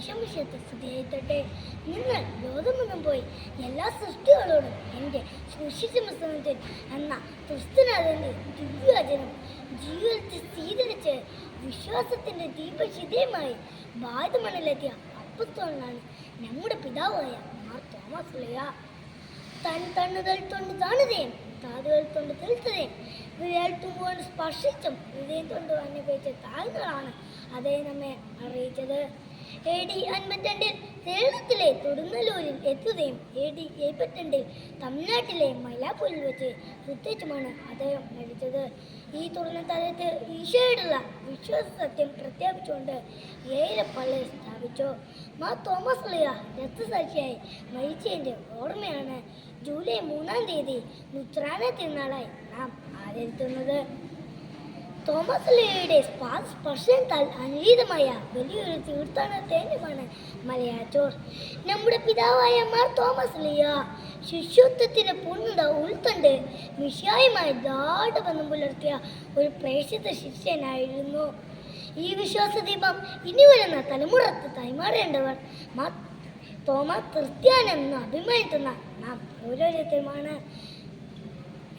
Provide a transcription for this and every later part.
ഈശോമിശിഹായ്ക്ക് സ്തുതിയായിരിക്കട്ടെ. നിങ്ങൾ ലോകമെങ്ങും പോയി എല്ലാ സൃഷ്ടികളോടും എൻ്റെ സുവിശേഷപ്രസംഗത്തിൽ എന്ന ക്രിസ്തുനാഥൻ്റെ ദിവ്യവചനം ജീവിതത്തിൽ സ്വീകരിച്ച് വിശ്വാസത്തിൻ്റെ ദീപശിതയുമായി ഭാരതമണ്ണിലെത്തിയ അപ്പസ്തോലനാണ് നമ്മുടെ പിതാവായ മാർ തോമസ് ലീഹ. തണ്ണുതൽ തൊണ്ട് താണതേയും താതുകൾ തൊണ്ട് തെളിച്ചതേയും വിരൽ തുമ്പുകൊണ്ട് സ്പർശിച്ചും ഹൃദയം തൊണ്ട് അനുഭവിച്ച താഴ്ന്നതാണ് അദ്ദേഹം നമ്മെ അറിയിച്ചത്. AD 52 കേരളത്തിലെ തൊടുങ്ങല്ലൂരിൽ എത്തുകയും AD 72 തമിഴ്നാട്ടിലെ മൈലാപ്പൂരിൽ വെച്ച് പ്രത്യേകിച്ചുമാണ് അദ്ദേഹം മരിച്ചത്. ഈ തുറന്ന തലത്ത് ഈശോയോടുള്ള വിശ്വാസ സത്യം പ്രഖ്യാപിച്ചുകൊണ്ട് 7 പള്ളി സ്ഥാപിച്ചു. മാർ തോമസ് ലീഹ രക്തസാക്ഷിയായി മരിച്ചതിൻ്റെ ഓർമ്മയാണ് ജൂലൈ 3-ാം തീയതി ലുത്രാന തിരുനാളായി നാം ആചരിക്കുന്നത്. തോമസ് ലീഹയുടെ സ്പർശനത്താൽ അനുരീതമായ വലിയൊരു തീർത്ഥാടനമാണ് മലയാറ്റൂർ. നമ്മുടെ പിതാവായ മാർ തോമസ് ലീഹ ശിഷ്യത്വത്തിൻ്റെ പൂർണ്ണത ഉൾക്കൊണ്ട് മിശിഹായുമായി ഗാഢബന്ധം പുലർത്തിയ ഒരു പ്രേക്ഷിത ശിഷ്യനായിരുന്നു. ഈ വിശ്വാസദീപം ഇനി വരുന്ന തലമുറക്ക് കൈമാറേണ്ടവർ മാർ തോമസ് ക്രിസ്ത്യാനെന്ന് അഭിമാനിക്കുന്ന നാം ഓരോരുത്തരുമാണ്.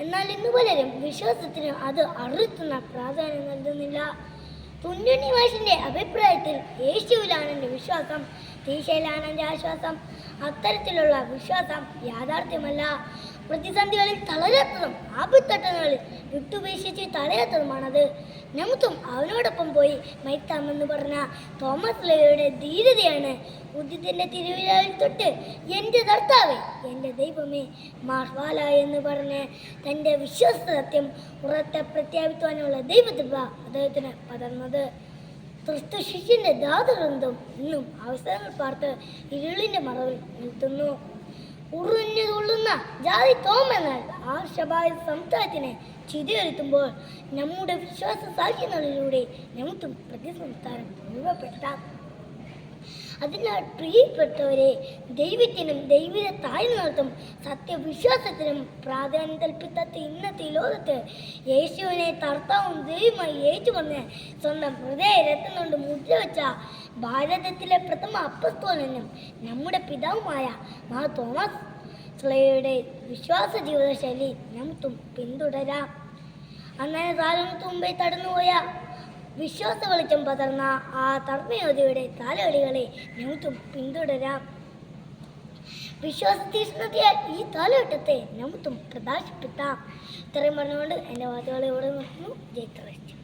എന്നാൽ ഇന്ന് പലരും വിശ്വാസത്തിന് അത് അറിയിക്കുന്ന പ്രാധാന്യം നൽകുന്നില്ല. തുഞ്ചുണ്ണി മാഷിൻ്റെ അഭിപ്രായത്തിൽ യേശുവിലാണ് എൻ്റെ വിശ്വാസം, ഈശോയിലാണ് എൻ്റെ ആശ്വാസം. അത്തരത്തിലുള്ള വിശ്വാസം യാഥാർത്ഥ്യമല്ല. പ്രതിസന്ധികളിൽ തളരാത്തതും ആപത്തട്ടങ്ങളിൽ വിട്ടുപേക്ഷിച്ച് തടയാത്തതുമാണത്. നമുക്കും അവനോടൊപ്പം പോയി മരിക്കാമെന്ന് പറഞ്ഞ തോമസ് ലീഹയുടെ ധീരതയാണ് ഉദിതൻ്റെ തിരുവിഴാവിൽ തൊട്ട് എൻ്റെ കർത്താവേ എൻ്റെ ദൈവമേ മാർവാല എന്ന് പറഞ്ഞ് തൻ്റെ വിശ്വാസ സത്യം ഉറക്കെ പ്രഖ്യാപിക്കുവാനുള്ള ദൈവകൃപ അദ്ദേഹത്തിന് പകർന്നത്. ക്രിസ്തു ശിഷ്യൻ്റെ ധാതുവൃന്ദം ഇന്നും അവസരങ്ങൾ പാർത്ത് ഇരുളിൻ്റെ മറവിൽ നിർത്തുന്നു. ഉറുഞ്ഞു തുള്ളുന്ന ജാതി തോമെന്നാൽ ആ ശബായ സംസ്ഥാനത്തിനെ ചിതയൊരുത്തുമ്പോൾ നമ്മുടെ വിശ്വാസ സാക്ഷ്യങ്ങളിലൂടെ നമുക്കും പ്രതിസംസ്ഥാനം രൂപപ്പെടുത്താം. അതിനാൽ പ്രിയപ്പെട്ടവരെ, ദൈവത്തിനും ദൈവിക താഴ്ന്നവർക്കും സത്യവിശ്വാസത്തിനും പ്രാധാന്യം കൽപ്പിക്കാത്ത ഇന്നത്തെ ലോകത്ത് യേശുവിനെ കർത്താവും ദൈവമായി ഏറ്റുപറഞ്ഞ് സ്വന്തം ഹൃദയ രക്തം കൊണ്ട് മുദ്ര വെച്ച ഭാരതത്തിലെ പ്രഥമ അപ്പസ്തോലനും നമ്മുടെ പിതാവുമായ മാർ തോമസ് ലീഹയുടെ വിശ്വാസ ജീവിതശൈലി നമുക്കും പിന്തുടരാം. അങ്ങനെ കാലങ്ങൾക്ക് മുമ്പേ കടന്നുപോയ വിശ്വാസ വെളിച്ചം പകർന്ന ആ തർമ്മയോധിയുടെ കാലവഴികളെ നമുക്കും പിന്തുടരാം. വിശ്വാസ തീഷ്ണതയാൽ ഈ കാലഘട്ടത്തെ നമുക്കും പ്രകാശിപ്പിക്കാം. ഇത്രയും പറഞ്ഞുകൊണ്ട് എൻ്റെ വാക്കുകളെ ഇവിടെ നിർത്തുന്നു. ജയ് ക്രിസ്തു.